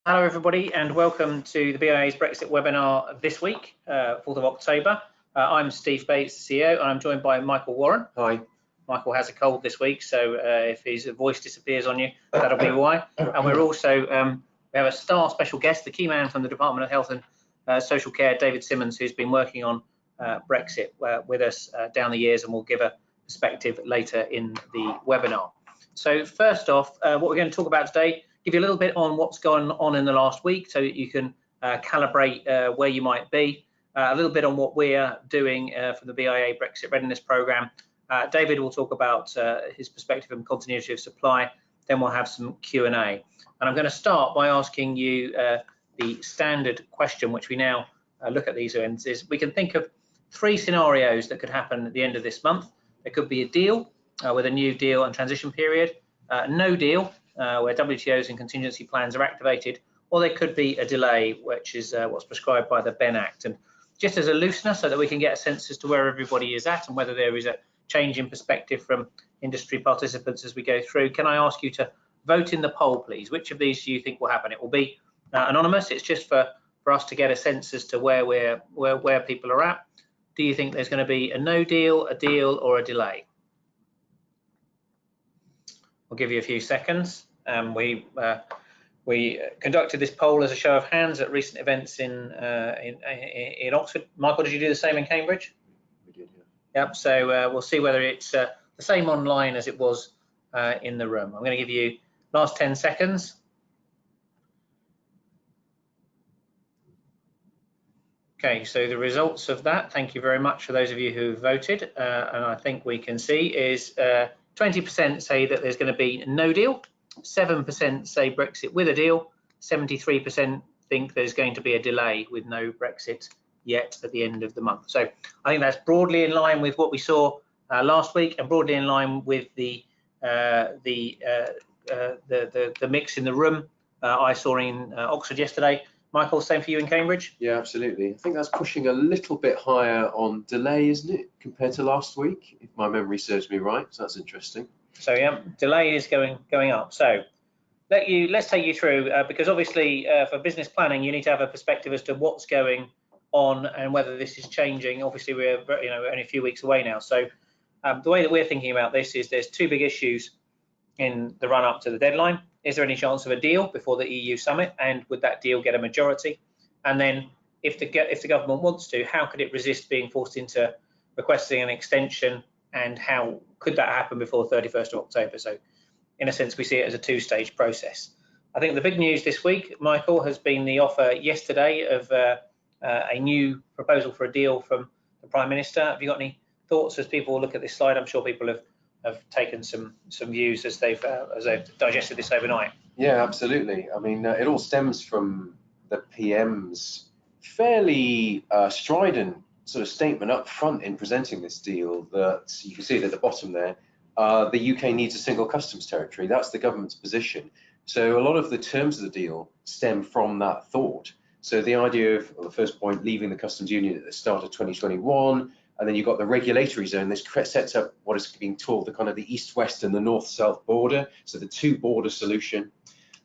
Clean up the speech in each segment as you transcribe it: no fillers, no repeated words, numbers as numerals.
Hello everybody and welcome to the BIA's Brexit webinar this week, 4th of October. I'm Steve Bates, the CEO, and I'm joined by Michael Warren. Hi. Michael has a cold this week, so if his voice disappears on you, that'll be why. And we're also, we have a star special guest, the key man from the Department of Health and Social Care, David Simmons, who's been working on Brexit with us down the years and will give a perspective later in the webinar. So first off, what we're going to talk about today, give you a little bit on what's gone on in the last week so that you can calibrate where you might be, a little bit on what we're doing for the BIA Brexit Readiness Programme. David will talk about his perspective and continuity of supply, then we'll have some Q&A. And I'm going to start by asking you the standard question, which we now look at these ends, is we can think of 3 scenarios that could happen at the end of this month. There could be a deal with a new deal and transition period, no deal, where WTOs and contingency plans are activated, or there could be a delay, which is what's prescribed by the BEN Act. And just as a loosener, so that we can get a sense as to where everybody is at and whether there is a change in perspective from industry participants as we go through, can I ask you to vote in the poll, please? Which of these do you think will happen? It will be anonymous. It's just for us to get a sense as to where people are at. Do you think there's going to be a no deal, a deal, or a delay? We'll give you a few seconds. We conducted this poll as a show of hands at recent events in Oxford. Michael, did you do the same in Cambridge? We did, yeah. Yep. So we'll see whether it's the same online as it was in the room. I'm going to give you last 10 seconds. Okay, so the results of that, thank you very much for those of you who voted, and I think we can see is 20% say that there's going to be no deal, 7% say Brexit with a deal, 73% think there's going to be a delay with no Brexit yet at the end of the month. So I think that's broadly in line with what we saw last week and broadly in line with the mix in the room I saw in Oxford yesterday. Michael, same for you in Cambridge? Yeah, absolutely. I think that's pushing a little bit higher on delay, isn't it, compared to last week, if my memory serves me right. So that's interesting. So yeah, delay is going up. So let's take you through because obviously for business planning you need to have a perspective as to what's going on and whether this is changing. Obviously we're only a few weeks away now. So the way that we're thinking about this is there's 2 big issues in the run up to the deadline. Is there any chance of a deal before the EU summit, and would that deal get a majority? And then if the government wants to, how could it resist being forced into requesting an extension, and how could that happen before the 31st of October? So in a sense, we see it as a 2-stage process. I think the big news this week, Michael, has been the offer yesterday of a new proposal for a deal from the Prime Minister. Have you got any thoughts as people look at this slide? I'm sure people have taken some views as they've digested this overnight. Yeah, absolutely. I mean, it all stems from the PM's fairly strident sort of statement up front in presenting this deal, that you can see it at the bottom there. The UK needs a single customs territory. That's the government's position. So a lot of the terms of the deal stem from that thought. So the idea of, well, the first point, leaving the customs union at the start of 2021, and then you've got the regulatory zone. This sets up what is being called the kind of the east-west and the north-south border, so the 2-border solution.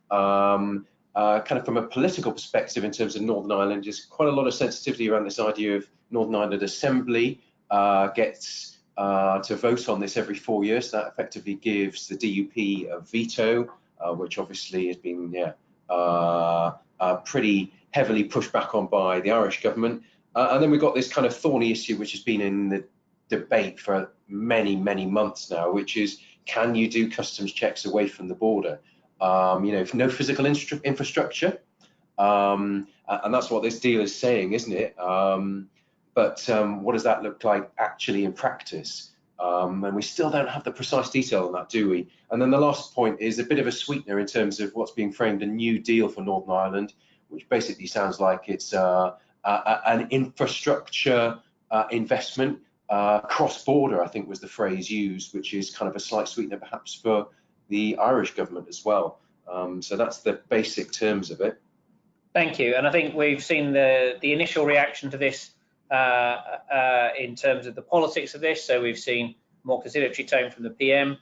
Kind of from a political perspective in terms of Northern Ireland, there's quite a lot of sensitivity around this idea of Northern Ireland Assembly gets to vote on this every 4 years. So that effectively gives the DUP a veto, which obviously has been pretty heavily pushed back on by the Irish government. And then we've got this kind of thorny issue which has been in the debate for many months now, which is, can you do customs checks away from the border? If no physical infrastructure, and that's what this deal is saying, isn't it? But what does that look like actually in practice? And we still don't have the precise detail on that, do we? And then the last point is a bit of a sweetener in terms of what's being framed a new deal for Northern Ireland, which basically sounds like it's an infrastructure investment, cross-border, I think was the phrase used, which is kind of a slight sweetener perhaps for the Irish government as well. So that's the basic terms of it. Thank you. And I think we've seen the initial reaction to this in terms of the politics of this. So we've seen more conciliatory tone from the PM.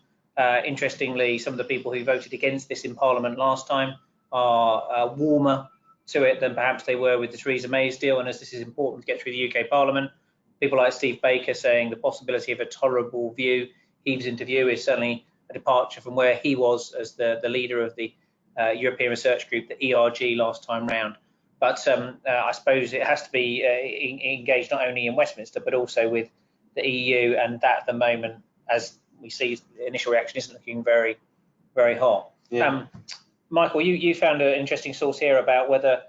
Interestingly, some of the people who voted against this in Parliament last time are warmer to it than perhaps they were with the Theresa May's deal. And as this is important to get through the UK Parliament, people like Steve Baker saying the possibility of a tolerable view heaves into view is certainly a departure from where he was as the leader of the European Research Group, the ERG, last time round. But I suppose it has to be engaged not only in Westminster, but also with the EU, and that at the moment, as we see, the initial reaction isn't looking very, very hot. Yeah. Michael, you found an interesting source here about whether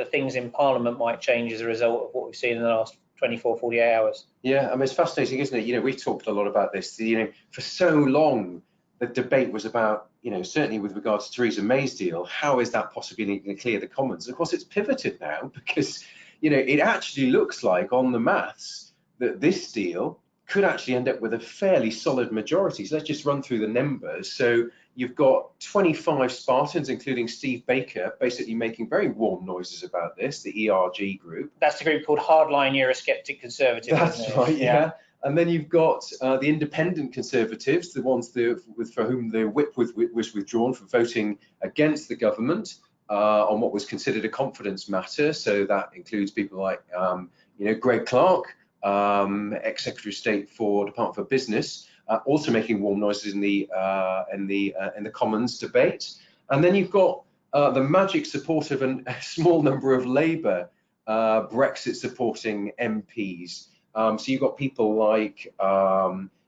things in Parliament might change as a result of what we've seen in the last 24, 48 hours. Yeah, I mean, it's fascinating, isn't it? You know, we've talked a lot about this. You know, for so long, the debate was about, you know, certainly with regards to Theresa May's deal, how is that possibly going to clear the Commons? Of course, it's pivoted now because, you know, it actually looks like on the maths that this deal could actually end up with a fairly solid majority. So let's just run through the numbers. So you've got 25 Spartans, including Steve Baker, basically making very warm noises about this, the ERG group. That's the group called Hardline Eurosceptic Conservatives. That's right, yeah. And then you've got the independent Conservatives, the ones for whom the whip was withdrawn for voting against the government on what was considered a confidence matter. So that includes people like, you know, Greg Clark, ex-Secretary of State for Department for Business, also making warm noises in the Commons debate. And then you've got the magic support of a small number of Labour Brexit supporting MPs. So you've got people like,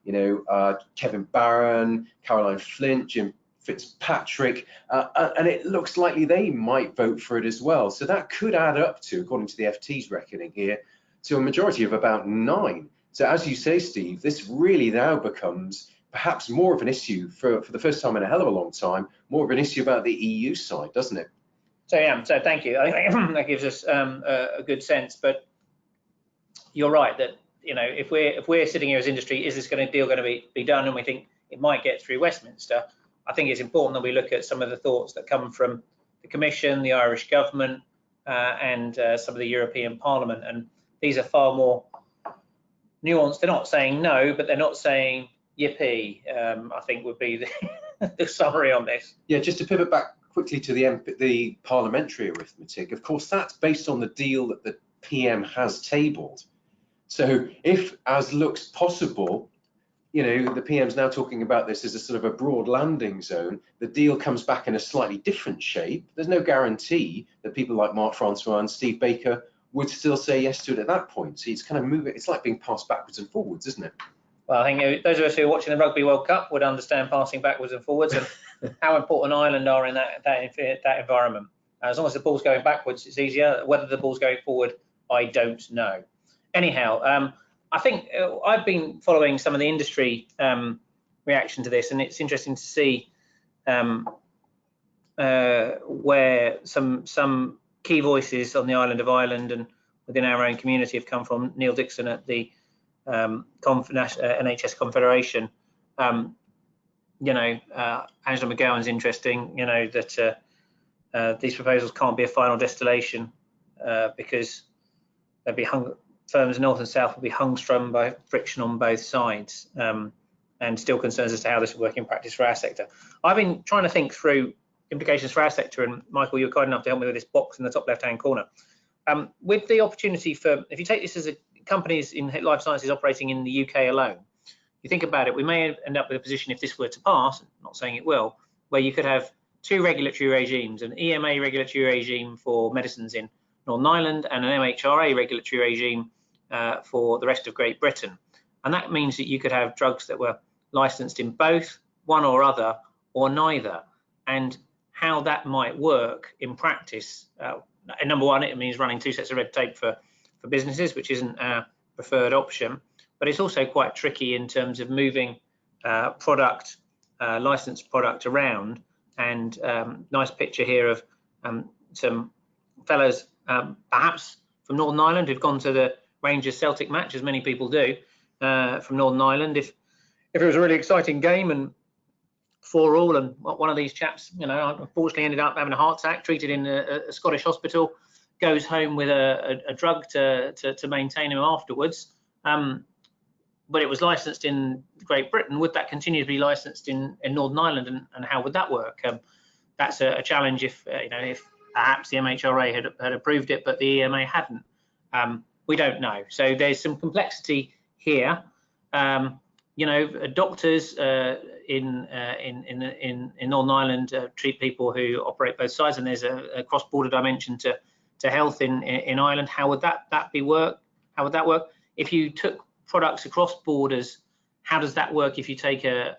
you know, Kevin Barron, Caroline Flint, Jim Fitzpatrick, and it looks likely they might vote for it as well. So that could add up to, according to the FT's reckoning here, to a majority of about 9. So as you say, Steve, this really now becomes perhaps more of an issue for the first time in a hell of a long time, more of an issue about the EU side, doesn't it? So yeah, so thank you. I think that gives us a good sense. But you're right that, you know, if we're sitting here as industry, is this deal going to be done? And we think it might get through Westminster. I think it's important that we look at some of the thoughts that come from the Commission, the Irish government, and some of the European Parliament. And these are far more nuanced. They're not saying no, but they're not saying yippee, I think would be the summary on this. Yeah, just to pivot back quickly to the parliamentary arithmetic, of course, that's based on the deal that the PM has tabled. So if, as looks possible, you know, the PM's now talking about this as a sort of a broad landing zone, the deal comes back in a slightly different shape. There's no guarantee that people like Mark Francois and Steve Baker would still say yes to it at that point. So it's kind of moving, it's like being passed backwards and forwards, isn't it? Well, I think those of us who are watching the Rugby World Cup would understand passing backwards and forwards and how important Ireland are in that environment. As long as the ball's going backwards, it's easier. Whether the ball's going forward, I don't know. Anyhow, I think I've been following some of the industry reaction to this, and it's interesting to see where some key voices on the island of Ireland and within our own community have come from. Neil Dixon at the NHS Confederation. You know, Angela McGowan's interesting. You know that these proposals can't be a final destination because they'll be firms north and south will be hung-strung by friction on both sides, and still concerns as to how this will work in practice for our sector. I've been trying to think through implications for our sector, and Michael, you're kind enough to help me with this box in the top left-hand corner. With the opportunity for, if you take this as companies in life sciences operating in the UK alone, you think about it, we may end up with a position, if this were to pass, not saying it will, where you could have 2 regulatory regimes, an EMA regulatory regime for medicines in Northern Ireland and an MHRA regulatory regime for the rest of Great Britain. And that means that you could have drugs that were licensed in both, one or other, or neither. And how that might work in practice, number one, it means running 2 sets of red tape for businesses, which isn't our preferred option. But it's also quite tricky in terms of moving licensed product around. And nice picture here of some fellows, perhaps from Northern Ireland, who've gone to the Rangers Celtic match, as many people do, from Northern Ireland. If it was a really exciting game and 4-4, and one of these chaps, you know, unfortunately ended up having a heart attack, treated in a Scottish hospital, goes home with a drug to maintain him afterwards. But it was licensed in Great Britain. Would that continue to be licensed in Northern Ireland, and how would that work? that's a challenge if if perhaps the MHRA had approved it, but the EMA hadn't. We don't know. So there's some complexity here. Doctors in Northern Ireland treat people who operate both sides, and there's a cross-border dimension to health in Ireland. How would that work? How would that work if you took products across borders? How does that work if you take a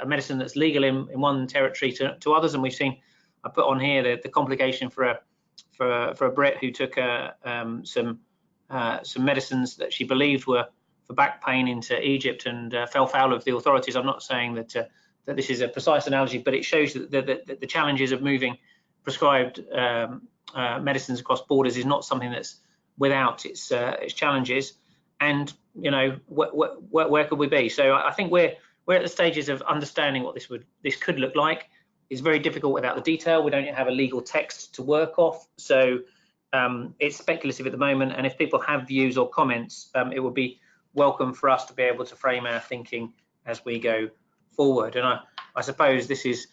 medicine that's legal in one territory to others? And we've seen, I put on here the complication for a Brit who took some medicines that she believed were for back pain into Egypt and fell foul of the authorities. I'm not saying that this is a precise analogy, but it shows that the challenges of moving prescribed medicines across borders is not something that's without its challenges. And where could we be? So I think we're at the stages of understanding what this could look like. It's very difficult without the detail. We don't have a legal text to work off, so it's speculative at the moment. And if people have views or comments, it would be welcome for us to be able to frame our thinking as we go forward. And I suppose this is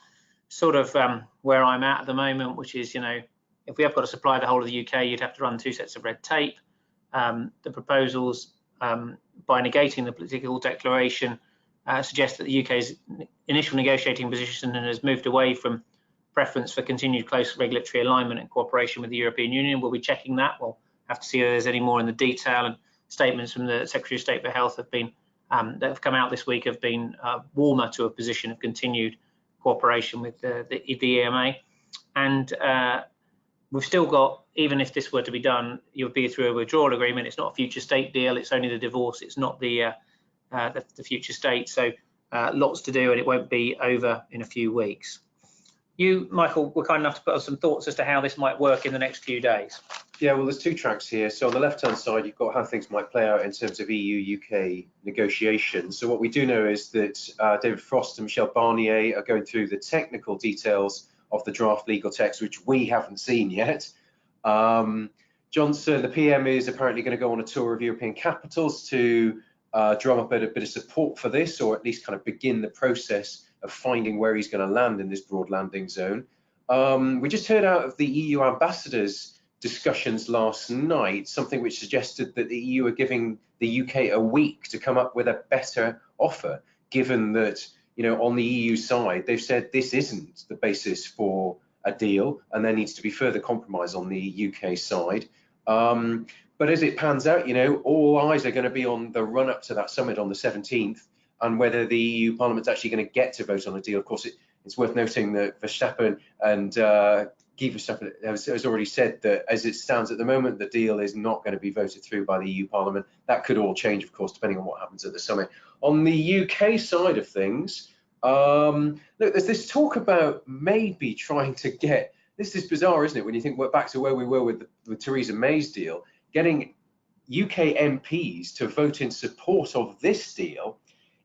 sort of where I'm at the moment, which is, if we have got to supply the whole of the UK, you'd have to run 2 sets of red tape. The proposals, by negating the political declaration, suggest that the UK's initial negotiating position has moved away from preference for continued close regulatory alignment and cooperation with the European Union. We'll be checking that. We'll have to see if there's any more in the detail, and statements from the Secretary of State for Health have been that have come out this week have been warmer to a position of continued cooperation with the EMA. And we've still got, even if this were to be done, you'll be through a withdrawal agreement. It's not a future state deal. It's only the divorce. It's not the future state. So lots to do, and it won't be over in a few weeks. You, Michael, were kind enough to put us some thoughts as to how this might work in the next few days. Yeah, well, there's 2 tracks here. So on the left-hand side, you've got how things might play out in terms of EU-UK negotiations. So what we do know is that David Frost and Michel Barnier are going through the technical details of the draft legal text, which we haven't seen yet. Johnson, the PM, is apparently going to go on a tour of European capitals to drum up a bit of support for this, or at least kind of begin the process of finding where he's going to land in this broad landing zone. We just heard out of the EU ambassadors' discussions last night, something which suggested that the EU are giving the UK a week to come up with a better offer, given that, on the EU side, they've said this isn't the basis for a deal, and there needs to be further compromise on the UK side. But as it pans out, all eyes are going to be on the run up to that summit on the 17th, and whether the EU Parliament's actually going to get to vote on a deal. Of course, it's worth noting that Verstappen and Guy Verstappen has already said that as it stands at the moment, the deal is not going to be voted through by the EU Parliament. That could all change, of course, depending on what happens at the summit. On the UK side of things, look, there's this talk about maybe trying to get, this is bizarre, isn't it, when you think back to where we were with Theresa May's deal, getting UK MPs to vote in support of this deal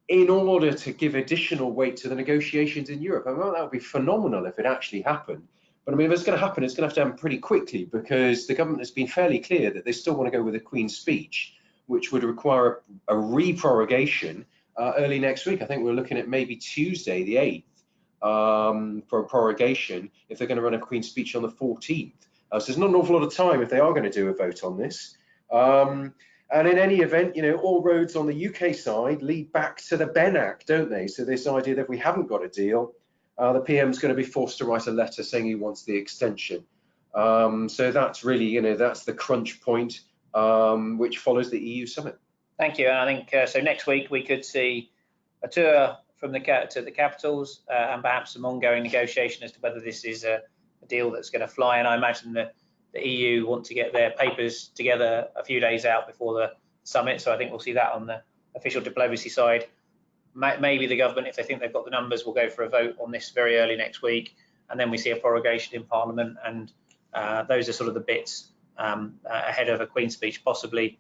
in order to give additional weight to the negotiations in Europe. I mean, that would be phenomenal if it actually happened. But I mean, if it's going to happen, it's going to have to happen pretty quickly, because the government has been fairly clear that they still want to go with the Queen's speech, which would require a re-prorogation early next week. I think we're looking at maybe Tuesday, the 8th, for a prorogation if they're going to run a Queen's speech on the 14th. So there's not an awful lot of time if they are going to do a vote on this. And in any event, all roads on the UK side lead back to the Ben Act, don't they? So this idea that if we haven't got a deal, the PM's going to be forced to write a letter saying he wants the extension. So that's really, that's the crunch point, which follows the EU summit. Thank you. And I think so next week we could see a tour from to the capitals and perhaps some ongoing negotiation as to whether this is a deal that's going to fly. And I imagine that the EU want to get their papers together a few days out before the summit. So I think we'll see that on the official diplomacy side. Maybe the government, if they think they've got the numbers, will go for a vote on this very early next week. And then we see a prorogation in Parliament. And those are sort of the bits ahead of a Queen's speech, possibly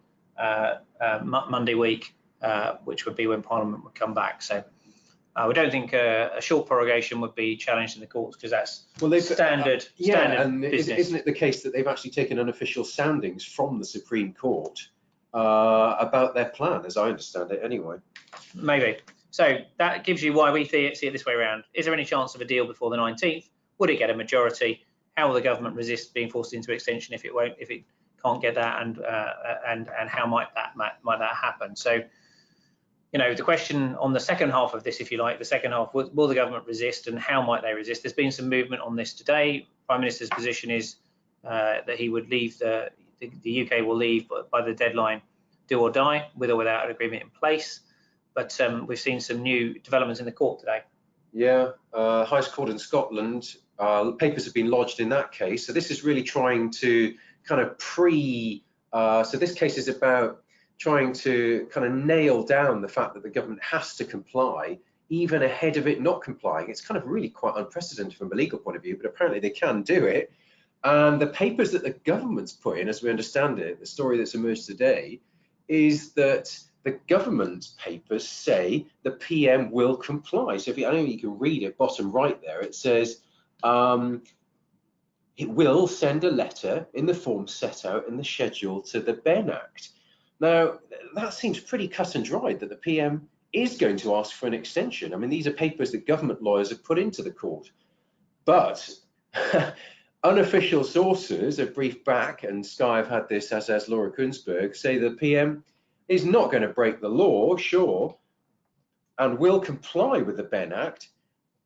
Monday week, which would be when Parliament would come back. So we don't think a short prorogation would be challenged in the courts, because that's standard and business. Isn't it the case that they've actually taken unofficial soundings from the Supreme Court about their plan, as I understand it anyway? Maybe. So that gives you why we see it this way around. Is there any chance of a deal before the 19th? Would it get a majority? How will the government resist being forced into extension if it can't get that, and how might that happen? So, the question on the second half of this, if you like, the second half, will the government resist, and how might they resist? There's been some movement on this today. Prime Minister's position is that he would leave the UK will leave by the deadline, do or die, with or without an agreement in place. But we've seen some new developments in the court today. Yeah, highest court in Scotland, papers have been lodged in that case. So this is really trying to kind of so this case is about trying to kind of nail down the fact that the government has to comply even ahead of it not complying. It's kind of really quite unprecedented from a legal point of view, but apparently they can do it. And the papers that the government's put in, as we understand it, the story that's emerged today, is that the government's papers say the PM will comply. So I know you can read it, bottom right there, it says it will send a letter in the form set out in the schedule to the BEN Act. Now, that seems pretty cut and dried that the PM is going to ask for an extension. I mean, these are papers that government lawyers have put into the court. But unofficial sources have briefed back, and Sky have had this, as has Laura Kunsberg, say the PM is not going to break the law, sure, and will comply with the BEN Act,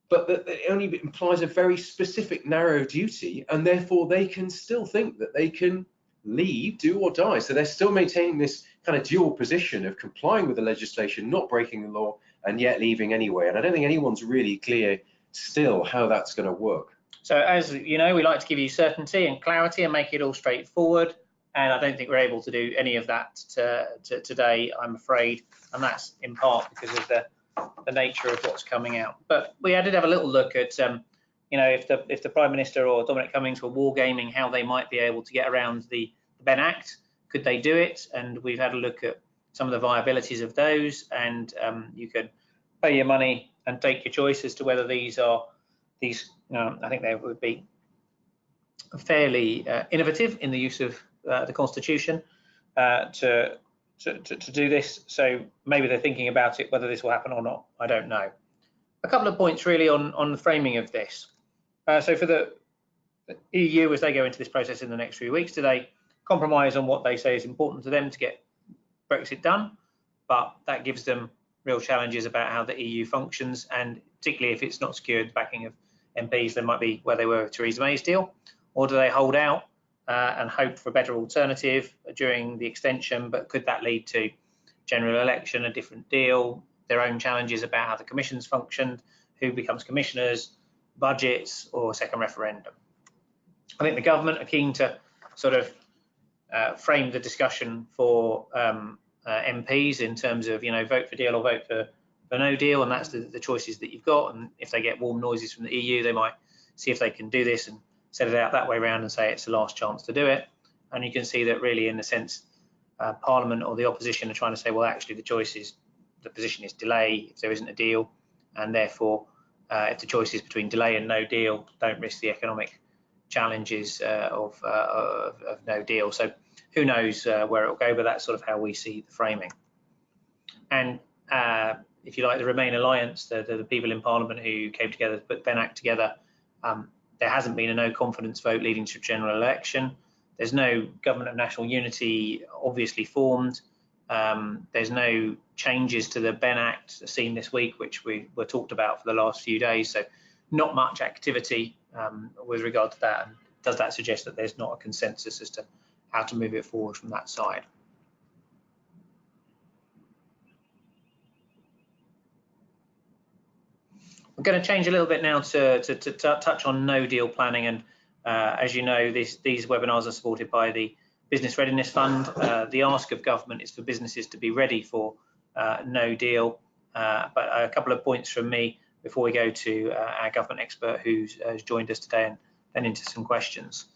but that it only implies a very specific narrow duty, and therefore they can still think that they can leave, do or die. So they're still maintaining this kind of dual position of complying with the legislation, not breaking the law, and yet leaving anyway. And I don't think anyone's really clear still how that's going to work. So as you know, we like to give you certainty and clarity and make it all straightforward. And I don't think we're able to do any of that today, I'm afraid. And that's in part because of the nature of what's coming out. But we did have a little look at, if the Prime Minister or Dominic Cummings were wargaming how they might be able to get around the BEN Act. Could they do it? And we've had a look at some of the viabilities of those. And you could pay your money and take your choice as to whether I think they would be fairly innovative in the use of the Constitution to do this. So maybe they're thinking about it, whether this will happen or not, I don't know. A couple of points really on the framing of this. So for the EU, as they go into this process in the next few weeks, do they compromise on what they say is important to them to get Brexit done? But that gives them real challenges about how the EU functions, and particularly if it's not secured backing of MPs, they might be where they were with Theresa May's deal. Or do they hold out and hope for a better alternative during the extension, but could that lead to general election, a different deal, their own challenges about how the commission's functioned, who becomes commissioners, budgets, or a second referendum? I think the government are keen to sort of frame the discussion for MPs in terms of, vote for deal or vote for no deal, and that's the choices that you've got. And if they get warm noises from the EU, they might see if they can do this and set it out that way around and say it's the last chance to do it. And you can see that really, in a sense, Parliament or the opposition are trying to say, well, actually the position is delay if there isn't a deal, and therefore if the choice is between delay and no deal, don't risk the economic challenges of no deal. So who knows where it will go, but that's sort of how we see the framing. And if you like, the Remain Alliance, the people in Parliament who came together to put BEN Act together, there hasn't been a no confidence vote leading to a general election. There's no government of national unity obviously formed. There's no changes to the BEN Act seen this week, which we were talked about for the last few days. So not much activity with regard to that. And does that suggest that there's not a consensus as to how to move it forward from that side? We're going to change a little bit now to touch on no deal planning. And as you know, these webinars are supported by the Business Readiness Fund. The ask of government is for businesses to be ready for no deal. But a couple of points from me before we go to our government expert who's joined us today, and then into some questions.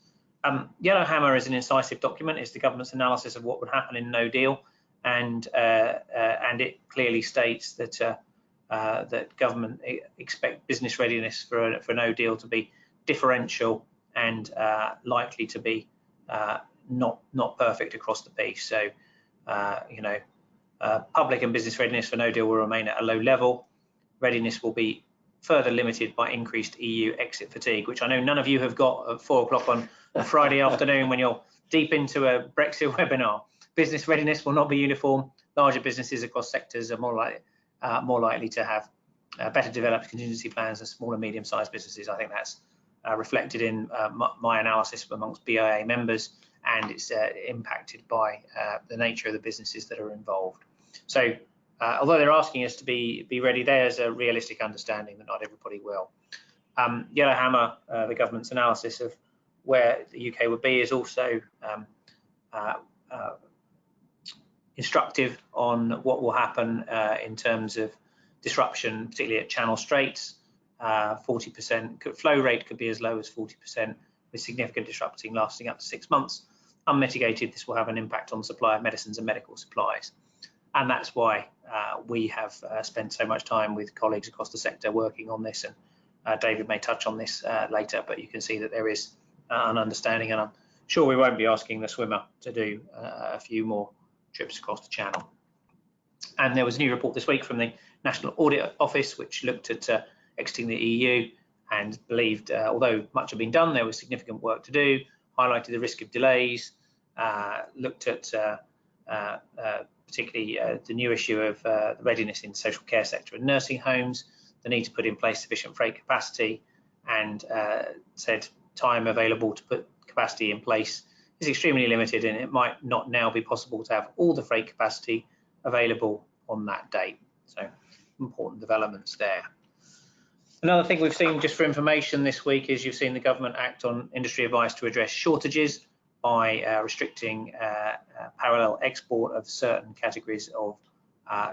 Yellowhammer is an incisive document. It's the government's analysis of what would happen in no deal, and it clearly states that that government expect business readiness for no deal to be differential and likely to be not perfect across the piece. So public and business readiness for no deal will remain at a low level. Readiness will be further limited by increased EU exit fatigue, which I know none of you have got at 4 o'clock on a Friday afternoon when you're deep into a Brexit webinar. Business readiness will not be uniform. Larger businesses across sectors are more likely to have better developed contingency plans than small and medium-sized businesses. I think that's reflected in my analysis amongst BIA members, and it's impacted by the nature of the businesses that are involved. So although they're asking us to be ready, there's a realistic understanding that not everybody will. Yellowhammer, the government's analysis of where the UK would be, is also instructive on what will happen in terms of disruption, particularly at Channel Straits. 40% flow rate could be as low as 40%, with significant disrupting lasting up to 6 months. Unmitigated, this will have an impact on supply of medicines and medical supplies. And that's why we have spent so much time with colleagues across the sector working on this. And David may touch on this later, but you can see that there is an understanding, and I'm sure we won't be asking the swimmer to do a few more trips across the channel. And there was a new report this week from the National Audit Office, which looked at exiting the EU and believed, although much had been done, there was significant work to do, highlighted the risk of delays, looked at particularly the new issue of the readiness in the social care sector and nursing homes, the need to put in place sufficient freight capacity, and said time available to put capacity in place is extremely limited, and it might not now be possible to have all the freight capacity available on that date. So important developments there. Another thing we've seen, just for information this week, is you've seen the government act on industry advice to address shortages by restricting parallel export of certain categories of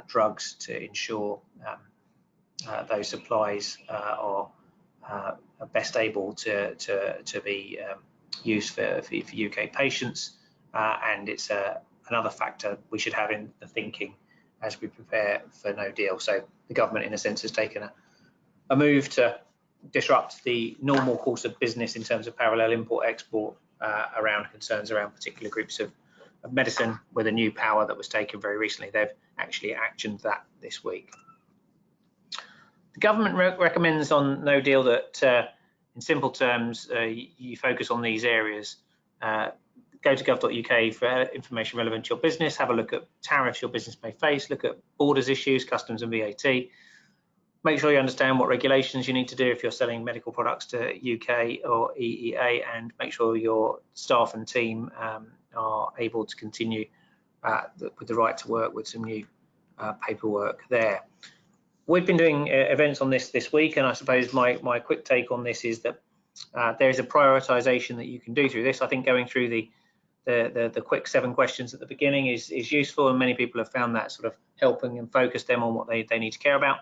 drugs to ensure those supplies are best able to be used for UK patients, and it's another factor we should have in the thinking as we prepare for no deal. So the government, in a sense, has taken a move to disrupt the normal course of business in terms of parallel import-export around concerns around particular groups of medicine, with a new power that was taken very recently. They've actually actioned that this week. The government recommends on no deal that, in simple terms, you focus on these areas. Go to gov.uk for information relevant to your business. Have a look at tariffs your business may face. Look at borders issues, customs and VAT. Make sure you understand what regulations you need to do if you're selling medical products to UK or EEA, and make sure your staff and team are able to continue with the right to work with some new paperwork there. We've been doing events on this week, and I suppose my quick take on this is that there is a prioritization that you can do through this. I think going through the quick 7 questions at the beginning is useful, and many people have found that sort of helping and focus them on what they need to care about.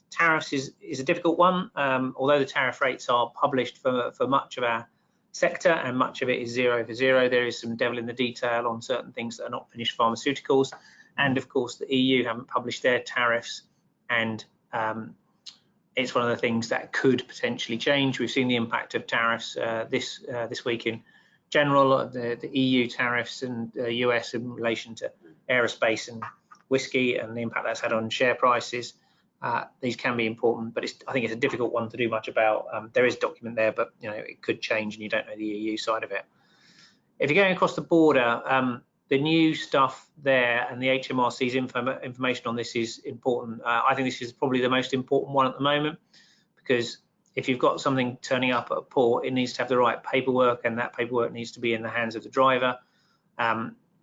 Tariffs is a difficult one, although the tariff rates are published for much of our sector, and much of it is 0 for 0. There is some devil in the detail on certain things that are not finished pharmaceuticals, and of course the EU haven't published their tariffs, and it's one of the things that could potentially change. We've seen the impact of tariffs this week in general, the EU tariffs and the US in relation to aerospace and whiskey, and the impact that's had on share prices. These can be important, but I think it's a difficult one to do much about. There is a document there, but it could change, and you don't know the EU side of it. If you're going across the border, the new stuff there and the HMRC's information on this is important. I think this is probably the most important one at the moment, because if you've got something turning up at a port, it needs to have the right paperwork, and that paperwork needs to be in the hands of the driver.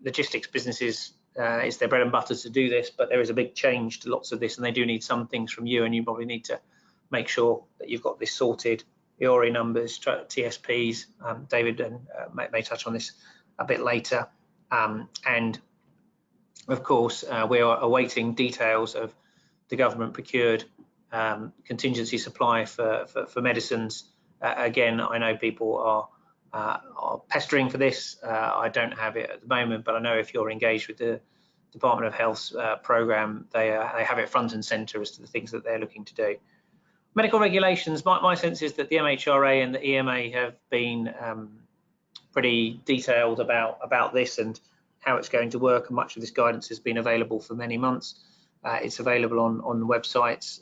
Logistics businesses, it's their bread and butter to do this, but there is a big change to lots of this, and they do need some things from you, and you probably need to make sure that you've got this sorted. EORI numbers, TSPs, David may touch on this a bit later. And of course, we are awaiting details of the government procured contingency supply for medicines. Again, I know people are pestering for this. I don't have it at the moment, but I know if you're engaged with the Department of Health's program, they have it front and center as to the things that they're looking to do. Medical regulations, my sense is that the MHRA and the EMA have been pretty detailed about this and how it's going to work, and much of this guidance has been available for many months. It's available on websites.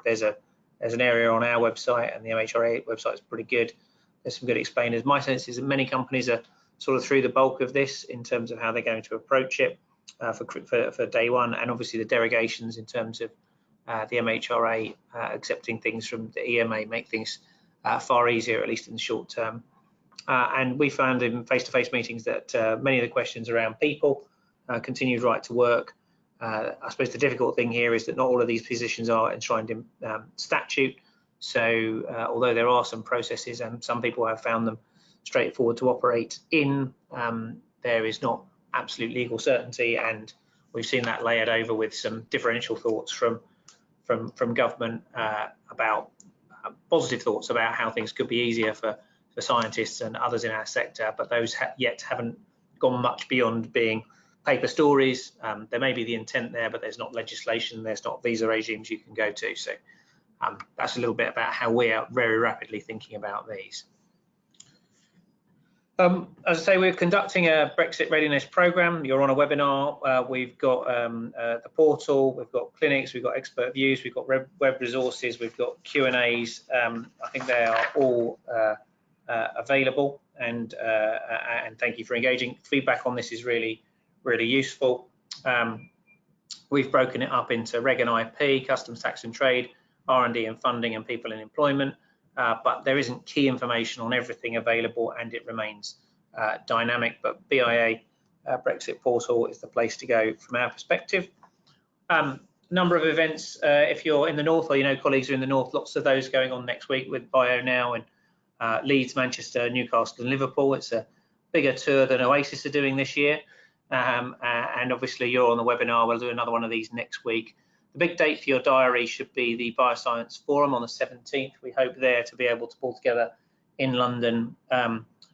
There's a There's an area on our website, and the MHRA website is pretty good. There's some good explainers. My sense is that many companies are sort of through the bulk of this in terms of how they're going to approach it for day one, and obviously the derogations in terms of the MHRA accepting things from the EMA make things far easier, at least in the short term. And we found in face-to-face meetings that many of the questions around people, continued right to work. I suppose the difficult thing here is that not all of these positions are enshrined in statute. So although there are some processes and some people have found them straightforward to operate in, there is not absolute legal certainty, and we've seen that layered over with some differential thoughts from government about positive thoughts about how things could be easier for scientists and others in our sector, but those yet haven't gone much beyond being paper stories. There may be the intent there, but there's not legislation, there's not visa regimes you can go to. So that's a little bit about how we are very rapidly thinking about these. As I say, we're conducting a Brexit Readiness program. You're on a webinar. We've got the portal, we've got clinics, we've got expert views, we've got web resources, we've got Q&As. I think they are all available, and thank you for engaging. Feedback on this is really useful. We've broken it up into Reg and IP, Customs, Tax and Trade, R&D and Funding, and People in Employment. But there isn't key information on everything available, and it remains dynamic. But BIA Brexit portal is the place to go from our perspective. Number of events, if you're in the north, or you know colleagues are in the north, lots of those going on next week with Bio now in Leeds, Manchester, Newcastle and Liverpool. It's a bigger tour than Oasis are doing this year. And obviously you're on the webinar. We'll do another one of these next week. The big date for your diary should be the Bioscience Forum on the 17th. We hope there to be able to pull together in London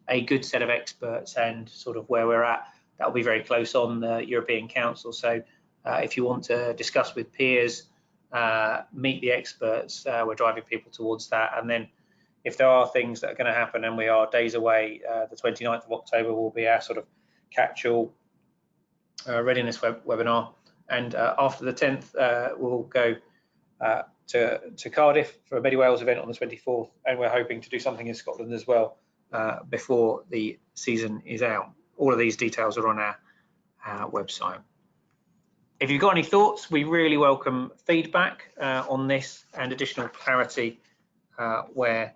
a good set of experts, and sort of where we're at, that will be very close on the European Council. So if you want to discuss with peers, meet the experts, we're driving people towards that. And then if there are things that are going to happen, and we are days away, the 29th of October will be our sort of catch-all readiness webinar. And after the 10th, we'll go to Cardiff for a Medi-Wales event on the 24th, and we're hoping to do something in Scotland as well before the season is out. All of these details are on our website. If you've got any thoughts, we really welcome feedback on this and additional clarity where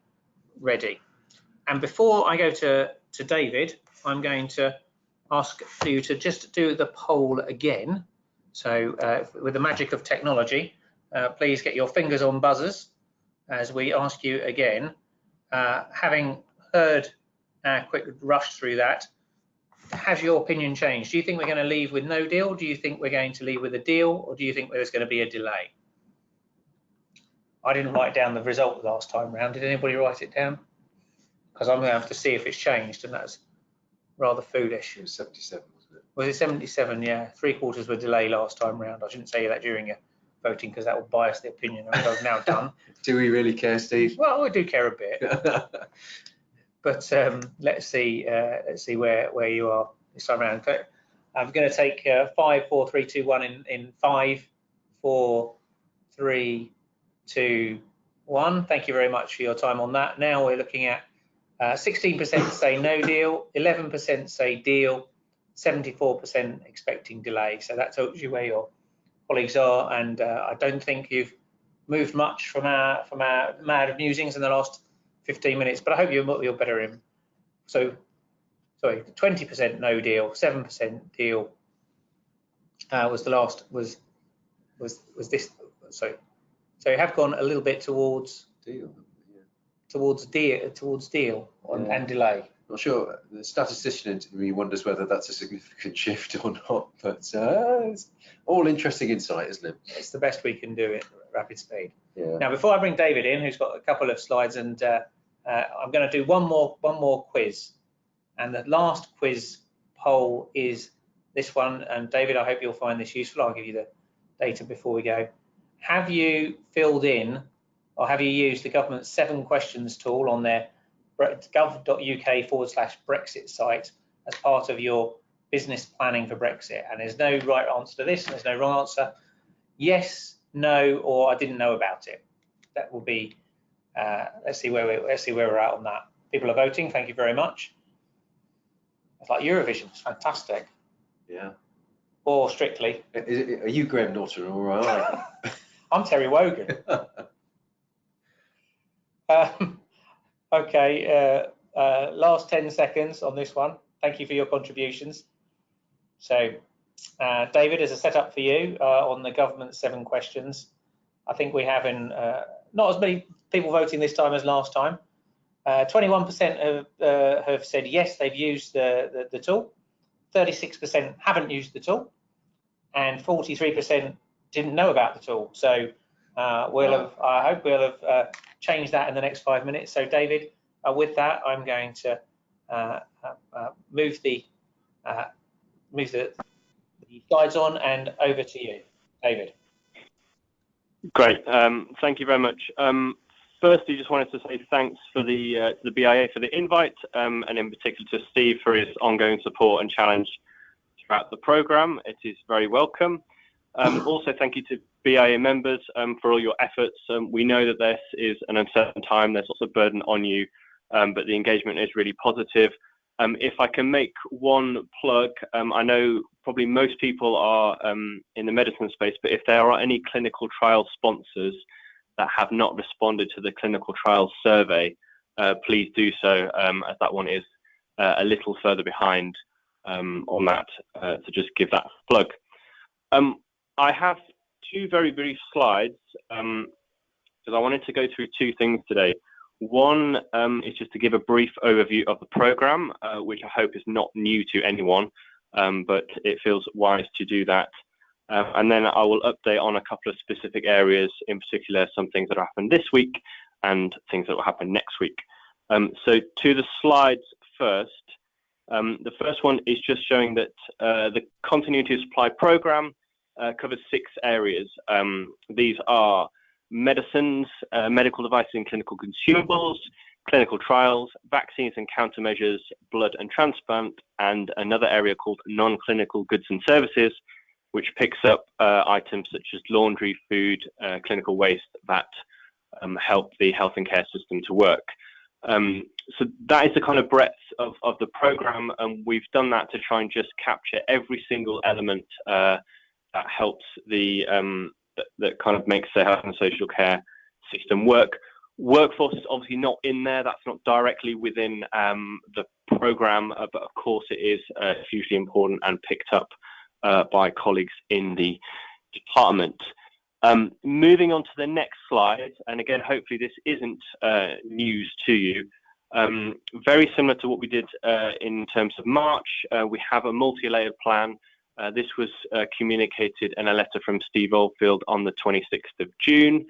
ready. And before I go to David, I'm going to ask you to just do the poll again. So with the magic of technology, please get your fingers on buzzers as we ask you again. Having heard our quick rush through that, has your opinion changed? Do you think we're going to leave with no deal? Do you think we're going to leave with a deal? Or do you think there's going to be a delay? I didn't write down the result last time round. Did anybody write it down? Because I'm going to have to see if it's changed, and that's rather foolish. It was 77, wasn't it? Was it 77? Yeah, 3/4 were delay last time round. I shouldn't say that during your voting, because that will bias the opinion, which I've now done. Do we really care, Steve? Well, we do care a bit. But let's see where you are this time around. I'm going to take 5, 4, 3, 2, 1 in 5, 4, 3, 2, 1. Thank you very much for your time on that. Now we're looking at 16% say no deal, 11% say deal, 74% expecting delay. So that tells you where your colleagues are, and I don't think you've moved much from our mad musings in the last 15 minutes, but I hope you're better in. So, sorry, 20% no deal, 7% deal was the last, was this, sorry. So you have gone a little bit towards Deal. towards deal and delay. Not sure. The statistician in me wonders whether that's a significant shift or not, but it's all interesting insight, isn't it? It's the best we can do at rapid speed. Yeah. Now, before I bring David in, who's got a couple of slides, and I'm going to do one more quiz, and the last quiz poll is this one. And David, I hope you'll find this useful. I'll give you the data before we go. Have you filled in, or have you used the government's 7 questions tool on their gov.uk/Brexit site as part of your business planning for Brexit? And there's no right answer to this, and there's no wrong answer. Yes, no, or I didn't know about it. that will be. Let's see where we're at on that. People are voting. Thank you very much. It's like Eurovision. It's fantastic. Yeah. Or Strictly. Are you Graham Norton or I? I'm Terry Wogan. Okay. Last 10 seconds on this one. Thank you for your contributions. So, David, as a setup for you on the government's 7 questions, I think we have not as many people voting this time as last time. 21% have said yes, they've used the tool. 36% haven't used the tool, and 43% didn't know about the tool. So I hope we'll have changed that in the next 5 minutes. So, David, with that, I'm going to move the slides on and over to you, David. Great. Thank you very much. Firstly, just wanted to say thanks for the BIA for the invite, and in particular to Steve for his ongoing support and challenge throughout the programme. It is very welcome. Also, thank you to BIA members for all your efforts. We know that this is an uncertain time. There's lots of burden on you, but the engagement is really positive. If I can make one plug, I know probably most people are in the medicine space, but if there are any clinical trial sponsors that have not responded to the clinical trials survey, please do so, as that one is a little further behind on that, to just give that plug. I have 2 very brief slides, because I wanted to go through 2 things today. One is just to give a brief overview of the programme, which I hope is not new to anyone, but it feels wise to do that. And then I will update on a couple of specific areas, in particular some things that happened this week and things that will happen next week. So to the slides first. The first one is just showing that the Continuity of Supply programme covers 6 areas. These are medicines, medical devices and clinical consumables, clinical trials, vaccines and countermeasures, blood and transplant, and another area called non-clinical goods and services, which picks up items such as laundry, food, clinical waste that help the health and care system to work. So that is the kind of breadth of the programme, and we've done that to try and just capture every single element that helps that kind of makes the health and social care system work. Workforce is obviously not in there. That's not directly within the programme, but of course it is hugely important and picked up by colleagues in the department. Moving on to the next slide, and again, hopefully this isn't news to you. Very similar to what we did in terms of March, we have a multi-layered plan. This was communicated in a letter from Steve Oldfield on the 26th of June.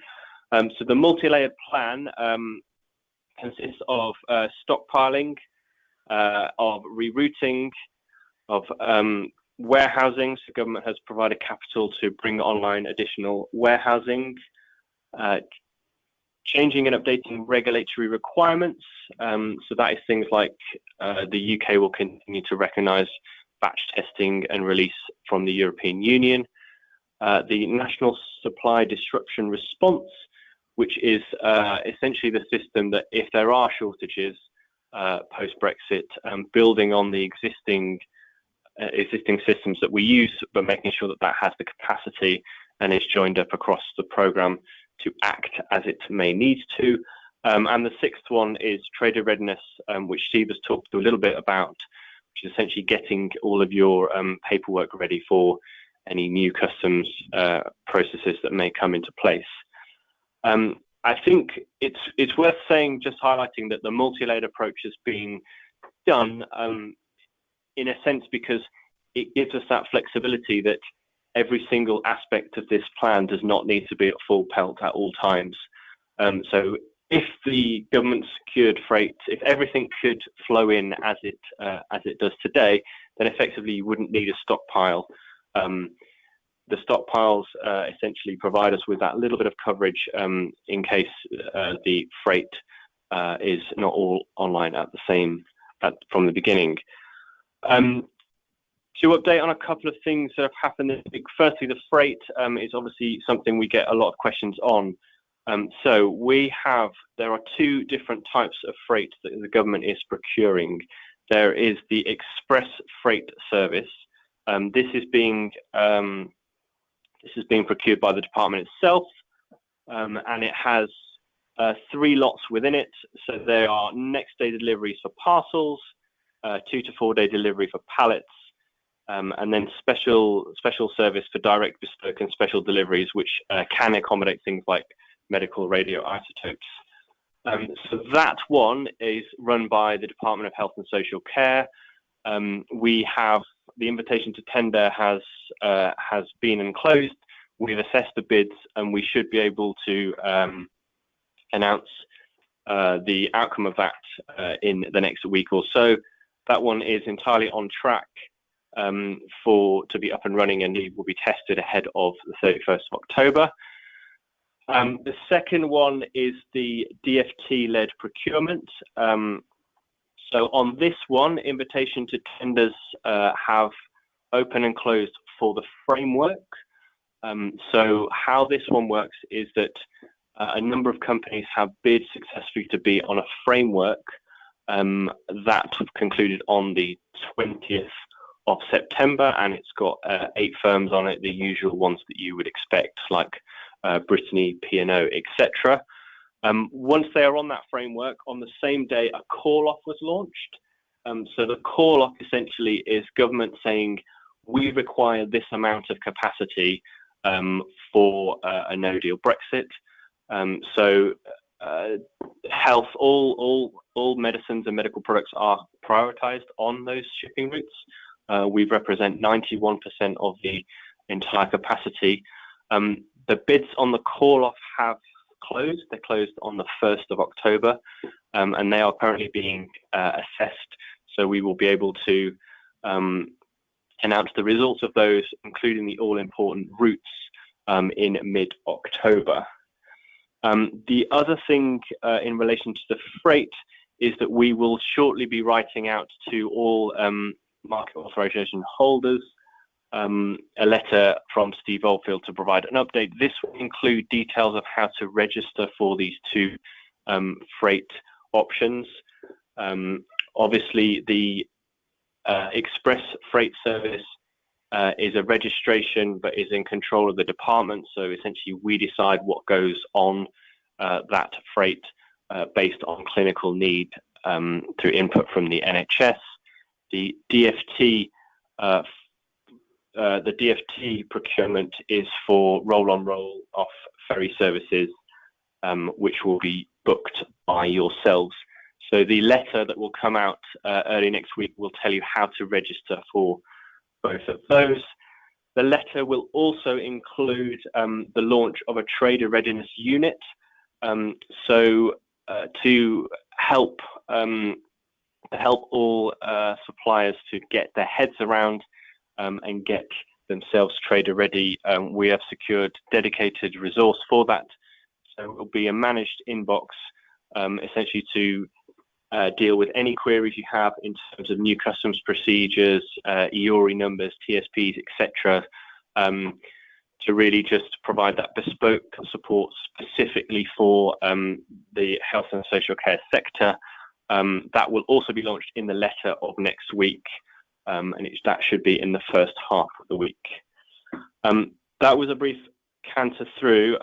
So the multi-layered plan consists of stockpiling, of rerouting, of warehousing. So government has provided capital to bring online additional warehousing, changing and updating regulatory requirements. So that is things like the UK will continue to recognise batch testing and release from the European Union. The National Supply Disruption Response, which is essentially the system that if there are shortages post-Brexit, building on the existing systems that we use, but making sure that that has the capacity and is joined up across the programme to act as it may need to. And the 6th one is Trader Readiness, which Steve has talked a little bit about, which is essentially getting all of your paperwork ready for any new customs processes that may come into place. I think it's worth saying, just highlighting that the multi-layered approach has been done in a sense because it gives us that flexibility that every single aspect of this plan does not need to be at full pelt at all times. So if the government secured freight, if everything could flow in as it does today, then effectively you wouldn't need a stockpile. The stockpiles essentially provide us with that little bit of coverage in case the freight is not all online from the beginning. To update on a couple of things that have happened this week. Firstly, the freight is obviously something we get a lot of questions on. So there are two different types of freight that the government is procuring. There is the express freight service. This is being procured by the department itself, and it has 3 lots within it. So there are next day deliveries for parcels, 2 to 4 day delivery for pallets, and then special service for direct, bespoke, and special deliveries, which can accommodate things like medical radioisotopes. So that one is run by the Department of Health and Social Care. We have the invitation to tender has been enclosed. We've assessed the bids, and we should be able to announce the outcome of that in the next week or so. That one is entirely on track to be up and running, and it will be tested ahead of the 31st of October. The second one is the DFT-led procurement. So on this one, invitation to tenders have open and closed for the framework. So how this one works is that a number of companies have bid successfully to be on a framework that concluded on the 20th of September, and it's got 8 firms on it, the usual ones that you would expect, like Brittany, P&O, etc. Once they are on that framework, on the same day, a call-off was launched. So the call-off essentially is government saying, we require this amount of capacity for a no-deal Brexit. So health, all medicines and medical products are prioritised on those shipping routes. We represent 91% of the entire capacity. The bids on the call-off have closed. They're closed on the 1st of October, and they are currently being assessed. So we will be able to announce the results of those, including the all-important routes, in mid-October. The other thing in relation to the freight is that we will shortly be writing out to all market authorization holders a letter from Steve Oldfield to provide an update. This will include details of how to register for these 2 freight options. Obviously, the express freight service is a registration but is in control of the department. So essentially we decide what goes on that freight based on clinical need through input from the NHS. The DFT procurement is for roll-on, roll-off ferry services, which will be booked by yourselves. So the letter that will come out early next week will tell you how to register for both of those. The letter will also include the launch of a trader readiness unit. So to help all suppliers to get their heads around and get themselves trader ready, we have secured dedicated resource for that. So it will be a managed inbox, essentially to deal with any queries you have in terms of new customs procedures, EORI numbers, TSPs, etc., to really just provide that bespoke support specifically for the health and social care sector. That will also be launched in the letter of next week, and that should be in the first half of the week. That was a brief canter through.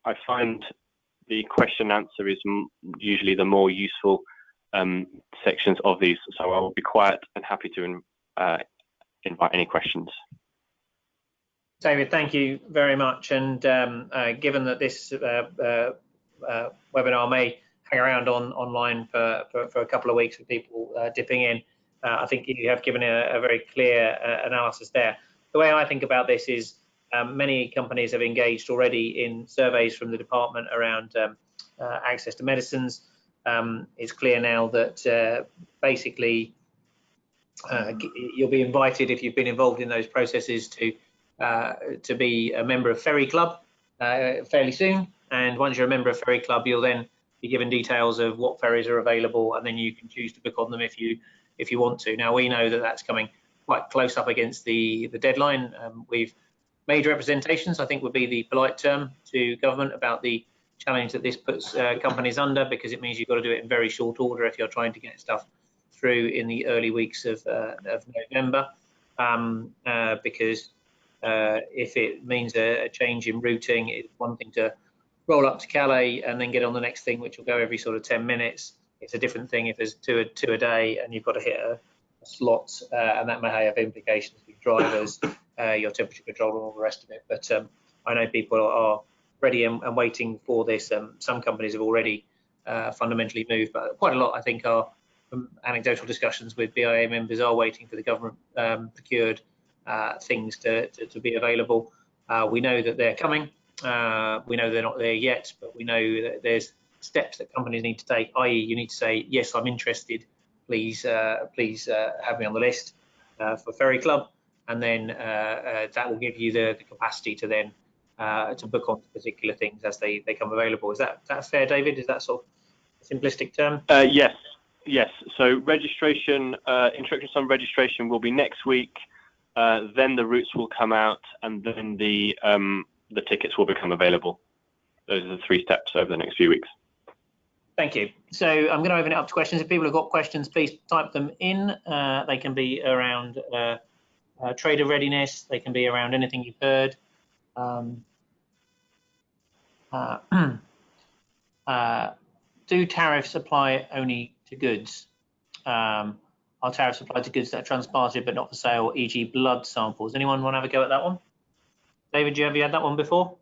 I find the question and answer is usually the more useful sections of these, so I will be quiet and happy to invite any questions. David, thank you very much. And given that this webinar may hang around online for a couple of weeks with people dipping in, I think you have given a very clear analysis there. The way I think about this is many companies have engaged already in surveys from the department around access to medicines. It's clear now that basically you'll be invited, if you've been involved in those processes, to be a member of Ferry Club fairly soon. And once you're a member of Ferry Club, you'll then be given details of what ferries are available, and then you can choose to book on them if you want to. Now, we know that that's coming quite close up against the deadline. We've made representations, I think would be the polite term, to government about the challenge that this puts companies under, because it means you've got to do it in very short order if you're trying to get stuff through in the early weeks of November, because if it means a change in routing, it's one thing to roll up to Calais and then get on the next thing, which will go every sort of 10 minutes. It's a different thing if there's two a day and you've got to hit a slot, and that may have implications for drivers, your temperature control and all the rest of it. But I know people are ready and waiting for this. Some companies have already fundamentally moved, but quite a lot, I think, are from anecdotal discussions with BIA members, are waiting for the government procured things to be available. We know that they're coming. We know they're not there yet, but we know that there's steps that companies need to take, i.e. you need to say, yes, I'm interested, please have me on the list for Ferry Club, and then that will give you the capacity to then to book on particular things as they come available. Is that fair, David? Is that sort of a simplistic term? Yes. So registration, instructions on registration will be next week. Then the routes will come out, and then the tickets will become available. Those are the 3 steps over the next few weeks. Thank you. So I'm going to open it up to questions. If people have got questions, please type them in. They can be around trader readiness. They can be around anything you've heard. Do tariffs apply only to goods? Are tariffs applied to goods that are transported but not for sale, e.g. blood samples? Anyone want to have a go at that one? David, have you had that one before?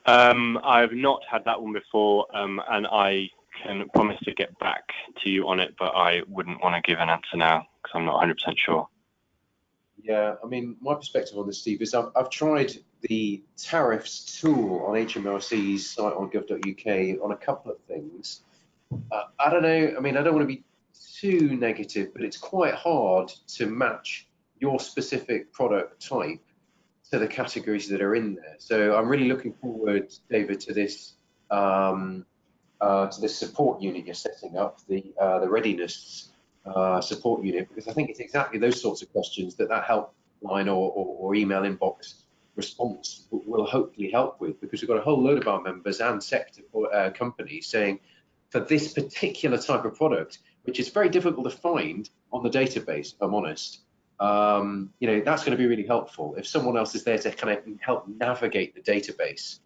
I've not had that one before, and I can promise to get back to you on it, but I wouldn't want to give an answer now because I'm not 100% sure. Yeah, I mean, my perspective on this, Steve, is I've tried the tariffs tool on HMRC's site on gov.uk on a couple of things. I don't know, I mean, I don't want to be too negative, but it's quite hard to match your specific product type to the categories that are in there. So I'm really looking forward, David, to this support unit you're setting up, the readiness support unit, because I think it's exactly those sorts of questions that helpline or email inbox response will hopefully help with, because we've got a whole load of our members and sector companies saying, for this particular type of product, which is very difficult to find on the database, if I'm honest, that's going to be really helpful if someone else is there to kind of help navigate the database.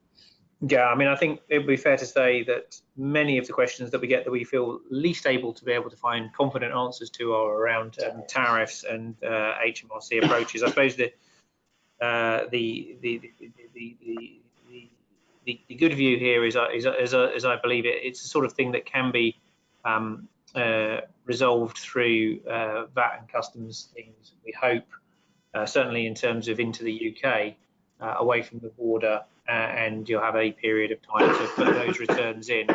Yeah, I mean, I think it would be fair to say that many of the questions that we get that we feel least able to be able to find confident answers to are around tariffs and HMRC approaches. I suppose the good view here is as I believe it, it's the sort of thing that can be resolved through VAT and customs things, we hope, certainly in terms of into the UK, away from the border, and you'll have a period of time to put those returns in.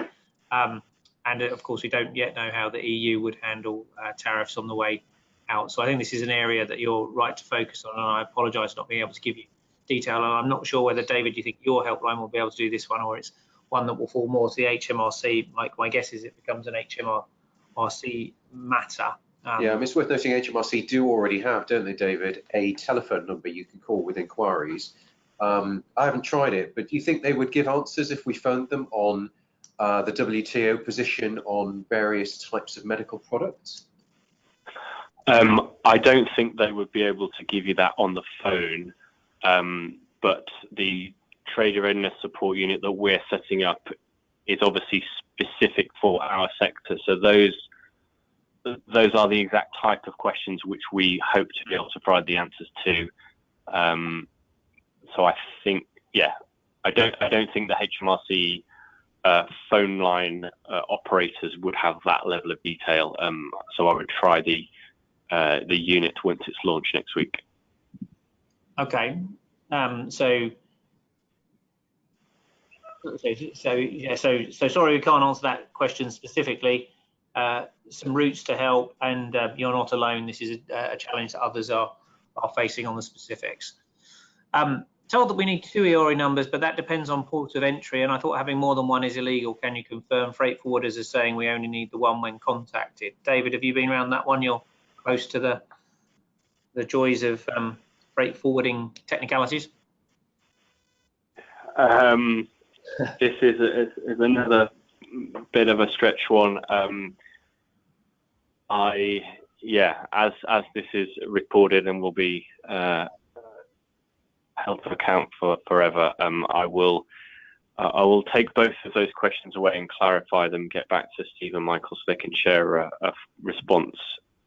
And of course, we don't yet know how the EU would handle tariffs on the way out. So I think this is an area that you're right to focus on, and I apologise for not being able to give you detail. And I'm not sure whether, David, you think your helpline will be able to do this one, or it's one that will fall more to the HMRC. My guess is it becomes an HMRC matter. Yeah, it's worth noting HMRC do already have, don't they, David, a telephone number you can call with inquiries. I haven't tried it, but do you think they would give answers if we phoned them on the WTO position on various types of medical products? I don't think they would be able to give you that on the phone, but the trader readiness support unit that we're setting up is obviously specific for our sector. So those are the exact type of questions which we hope to be able to provide the answers to. So I think, I don't think the HMRC phone line operators would have that level of detail. So I would try the unit once it's launched next week. Okay. So sorry we can't answer that question specifically. Some routes to help, and you're not alone. This is a challenge that others are facing on the specifics. Told that we need 2 EORI numbers, but that depends on port of entry, and I thought having more than one is illegal. Can you confirm? Freight forwarders are saying we only need the one when contacted. David, have you been around that one? You're close to the joys of freight forwarding technicalities. This is another bit of a stretch one. As this is reported and will be held to account for forever, I will take both of those questions away and clarify them, get back to Steve and Michael so they can share a response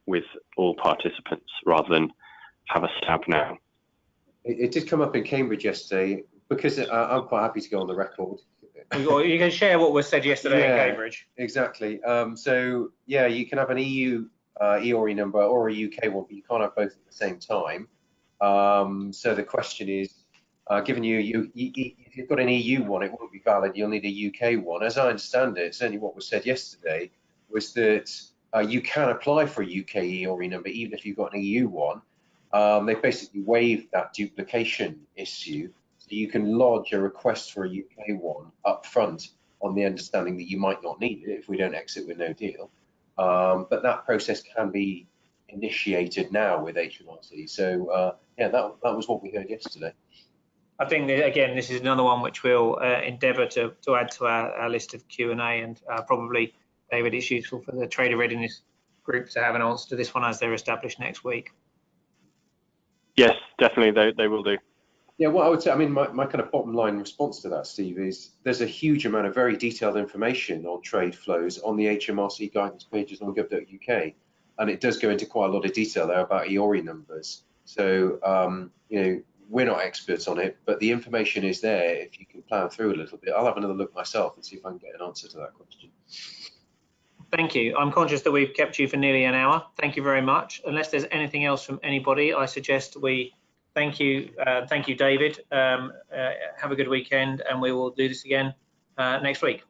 with all participants rather than have a stab now. It did come up in Cambridge yesterday, because I'm quite happy to go on the record. You can share what was said yesterday in Cambridge. Exactly. So yeah, you can have an EU EORI number or a UK one, but you can't have both at the same time. So the question is, given if you've got an EU one, it won't be valid. You'll need a UK one. As I understand it, certainly what was said yesterday was that you can apply for a UK EORI number even if you've got an EU one. They basically waived that duplication issue, so you can lodge a request for a UK one up front on the understanding that you might not need it if we don't exit with no deal. But that process can be initiated now with HMRC. So yeah, that was what we heard yesterday. I think that, again, this is another one which we'll endeavour to add to our list of Q&A, and probably, David, it's useful for the Trader Readiness group to have an answer to this one as they're established next week. Yes, definitely, they will do. Yeah, what I would say, I mean, my kind of bottom line response to that, Steve, is there's a huge amount of very detailed information on trade flows on the HMRC guidance pages on gov.uk, and it does go into quite a lot of detail there about EORI numbers. So, you know, we're not experts on it, but the information is there if you can plow through a little bit. I'll have another look myself and see if I can get an answer to that question. Thank you. I'm conscious that we've kept you for nearly an hour. Thank you very much. Unless there's anything else from anybody, I suggest we thank you, David. Have a good weekend, and we will do this again next week.